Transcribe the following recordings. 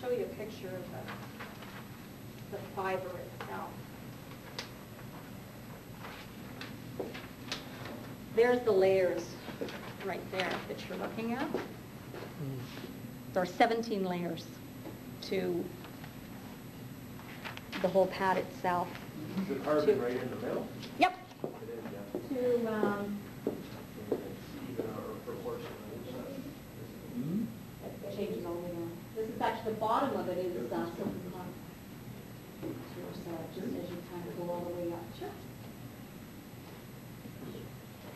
show you a picture of the fiber itself. There's the layers right there that you're looking at. There are 17 layers to the whole pad itself. Is the carbon right in the middle? Yep. It is, yeah. To Even our proportion. it changes all the way down. This is actually the bottom of it is silver cotton. So just as you kind of go all the way up. Sure.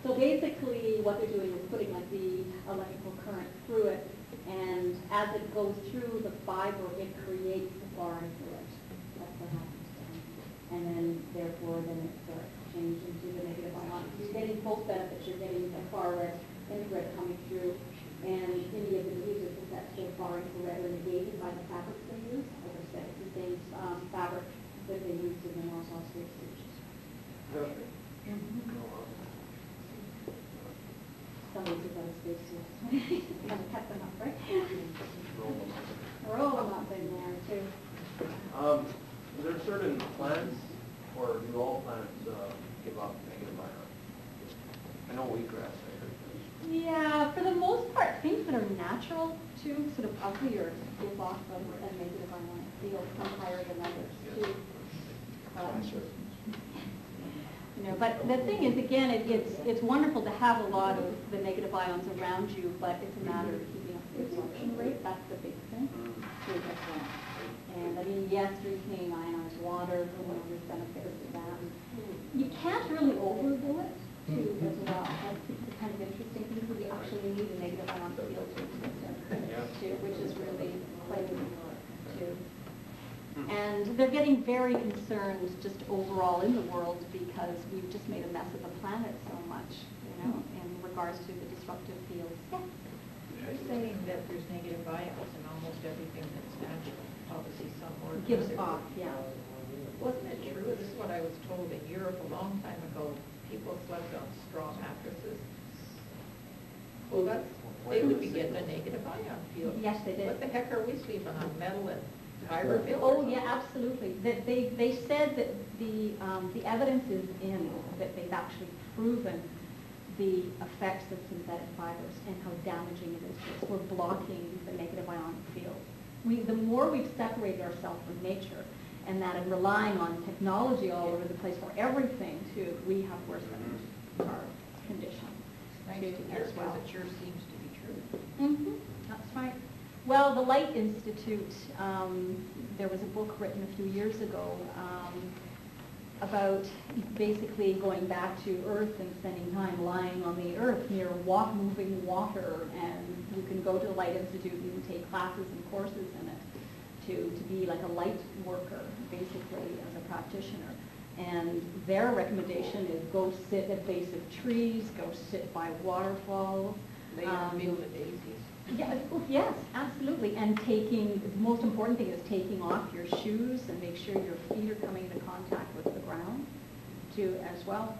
So basically, what they're doing is putting like the electrical current through it, and as it goes through the fiber, it creates the far infrared. That's what happens to them. And then, therefore, then it starts changing into the negative ion. You're getting both benefits. You're getting the far red infrared coming through, and any of the diseases that still far infrared are negated by the fabrics they use. As I said, it's the same fabric that they use in the Warsaw Space Station. Somebody's got a space suit. Kind of cut them up, right? Roll them up in there, too. Are there certain plants, or do all plants give up negative ion? I know wheatgrass, I heard. Yeah, for the most part, things that are natural, too, sort of of the earth, give off a negative ionic field, some higher than others, too. You know, but the thing is, again, it's wonderful to have a lot of the negative ions around you, but it's a matter of keeping up the absorption rate. That's the big thing. And I mean, yes, drinking ionized water, there's benefits to that. You can't really overdo it, too, as well. That's the kind of interesting thing, because you actually need a negative ion field to exist, too, which is really quite unique, too. And they're getting very concerned just overall in the world because we've just made a mess of the planet so much, you know, in regards to the disruptive fields. Yeah. You're saying that there's negative ions in almost everything that's natural. Obviously some more. Gives off, yeah. Wasn't it true? This is what I was told in Europe a long time ago. People slept on straw mattresses. Well, they would be getting a negative ion field. Yes, they did. What the heck are we sleeping on, metal and fiber field? Oh, yeah, absolutely. They said that the evidence is in that they've actually proven the effects of synthetic fibers and how damaging it is to us. We're blocking the negative ionic field. The more we've separated ourselves from nature and that and relying on technology all over the place for everything, too, we have worsened our condition. Nice to hear, because it sure seems to be true. Mm-hmm. That's right. Well, the Light Institute, there was a book written a few years ago about basically going back to Earth and spending time lying on the Earth near moving water, and you can go to the Light Institute and take classes and courses in it to be like a light worker, basically, as a practitioner. And their recommendation is go sit at base of trees, go sit by waterfalls. Lay in the field of daisies. Yeah, yes, absolutely. And the most important thing is taking off your shoes and make sure your feet are coming into contact with the ground, too, as well.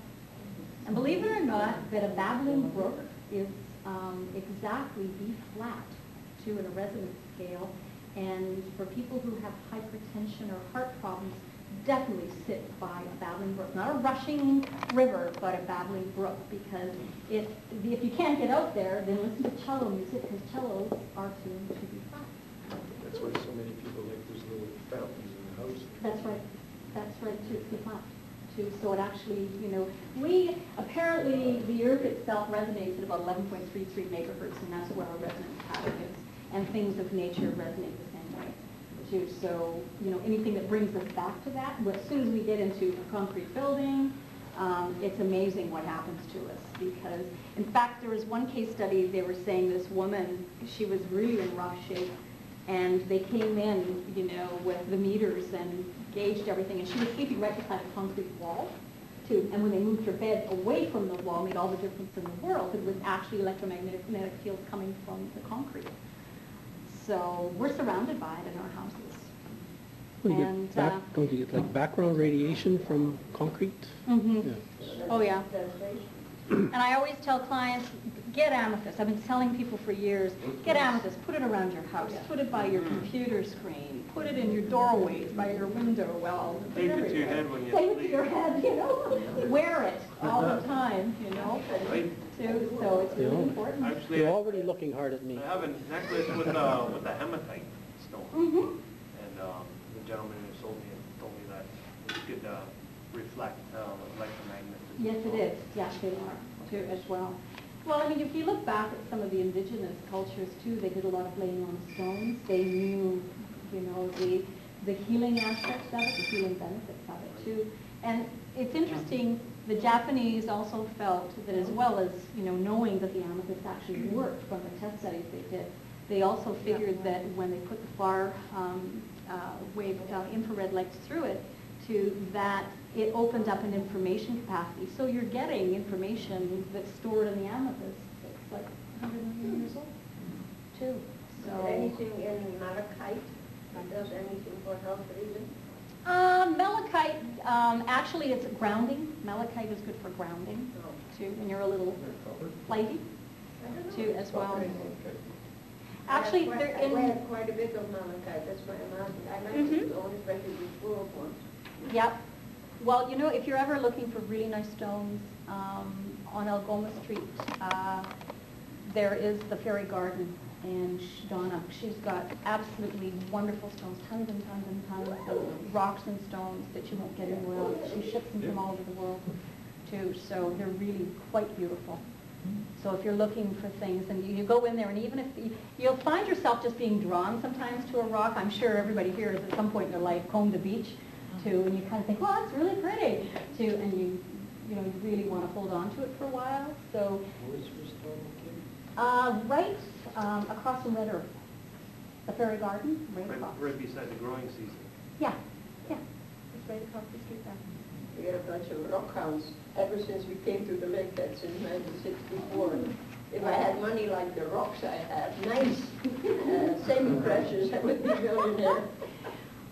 And believe it or not, that a babbling brook is exactly B flat, too, in a resonance scale. And for people who have hypertension or heart problems, definitely sit by a babbling brook. Not a rushing river, but a babbling brook, because if you can't get out there, then listen to cello music, because cellos are tuned to be flat. That's why so many people like those little fountains in the house. That's right. That's right, too, to be flat. So it actually, you know, apparently the Earth itself resonates at about 11.33 megahertz, and that's where our resonance pattern is. And things of nature resonate the same way, too. So, you know, anything that brings us back to that, as soon as we get into a concrete building, it's amazing what happens to us. Because, in fact, there was one case study, they were saying this woman, she was really in rough shape, and they came in, you know, with the meters and gauged everything, and she was sleeping right beside a concrete wall, too. And when they moved her bed away from the wall, made all the difference in the world. It was actually electromagnetic fields coming from the concrete. So we're surrounded by it in our houses. Don't you get like background radiation from concrete? Mm-hmm. Yeah. Oh, yeah. And I always tell clients, get amethyst. I've been telling people for years, get amethyst, put it around your house, put it by your computer screen, put it in your doorways, by your window well. Tape it to your head when you Tape it to sleep. your head, you know. Wear it all the time, you know. Right. Too, so it's really important. Actually, You're already looking hard at me. I have a necklace with the hematite stone. Mm-hmm. And the gentleman who sold me it told me that it could reflect electromagnetism. Yes, it is. Yes, they are too as well. Well, I mean, if you look back at some of the indigenous cultures too, they did a lot of laying on stones. They knew, you know, the healing aspects of it, the healing benefits of it too. And it's interesting, the Japanese also felt that as well as, you know, knowing that the amethyst actually worked from the test studies they did, they also figured that when they put the far wave infrared lights through it, that it opened up an information capacity. So you're getting information that's stored in the amethyst that's like 100 million years old, too. So Anything in malachite that does anything for health reasons? malachite, actually it's grounding. Malachite is good for grounding, too, when you're a little flighty, too, as well. Actually, they're I wear in... quite a bit of malachite, that's why I'm asking. I like Mhm. the stone, especially the full ones. Yep. Well, you know, if you're ever looking for really nice stones, on Algoma Street, there is the Fairy Garden, and Donna, she's got absolutely wonderful stones, tons and tons and tons of rocks and stones that you won't get anywhere else. She ships them from all over the world, too, so they're really quite beautiful. So if you're looking for things, and you go in there, and even if you'll find yourself just being drawn sometimes to a rock. I'm sure everybody here has at some point in their life combed the beach, too, and you kind of think, well, that's really pretty, too, and you know, you really want to hold on to it for a while. So Where's your stone located? right across from Red Earth, the Fairy Garden, right Right, across. right beside the growing season. Yeah, yeah, it's right across the street there. We had a bunch of rock hounds ever since we came to the lake, that's in 1964. If I had money like the rocks I have, nice, semi-precious, I would be a millionaire.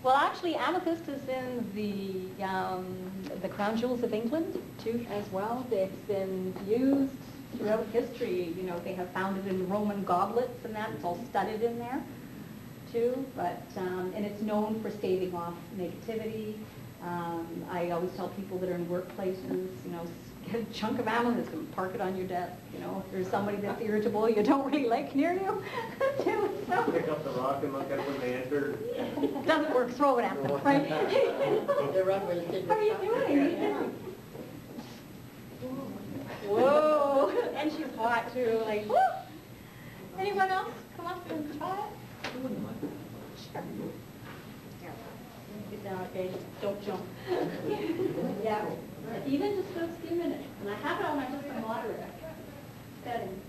Well, actually, amethyst is in the crown jewels of England, too, as well. It's been used throughout history. You know, they have found it in Roman goblets and that. It's all studded in there, too. But, and it's known for staving off negativity. I always tell people that are in workplaces, you know, get a chunk of amethyst and park it on your desk. You know, if there's somebody that's irritable you don't really like near you, too. So. Pick up the rock and look at it when they enter. Doesn't work, throw it at them, right? The rock will take How are you doing? Whoa, and she's hot too, like, woo! Anyone else come up and try it? Sure. Here, get down, okay, don't jump. Yeah, even just those few minutes, and I have it on my just a moderate setting.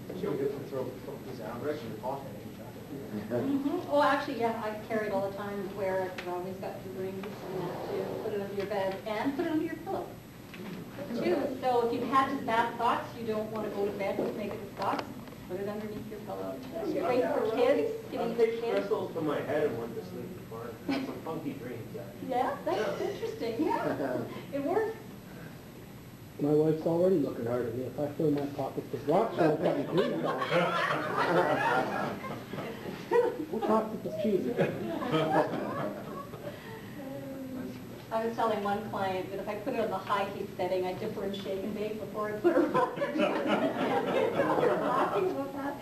So you get to throw these out, direction your pocket. Oh, actually, yeah, I carry it all the time, wear it, I've always got the rings and that too. Put it under your bed and put it under your pillow, too. So if you've had just bad thoughts, you don't want to go to bed with negative thoughts, put it underneath your pillow. It's great for kids, I giving take kids. crystals to my head and went to sleep before. Had some funky dreams, actually. Yeah, that's interesting, yeah. It works. My wife's already looking hard at me. If I fill my pockets with rocks, I'll probably do it. What pocket is cheesy? I was telling one client that if I put it on the high heat setting, I dip her in shake and bake before I put her on. We're laughing about that.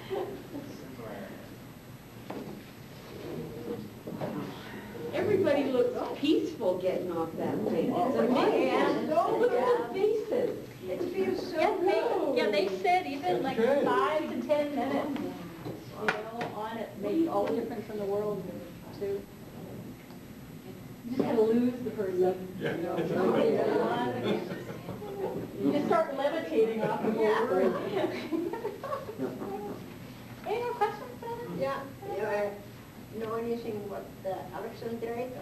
Everybody looks peaceful getting off that thing. It's amazing. Look at the faces. It feels so Yeah, they good. said even like That's good. 5 to 10 minutes, you know, on it makes all the difference in the world, too. You just gotta lose the person, you know. You just start levitating off the board. Any more questions? Yeah, you know anything what the Alexandrite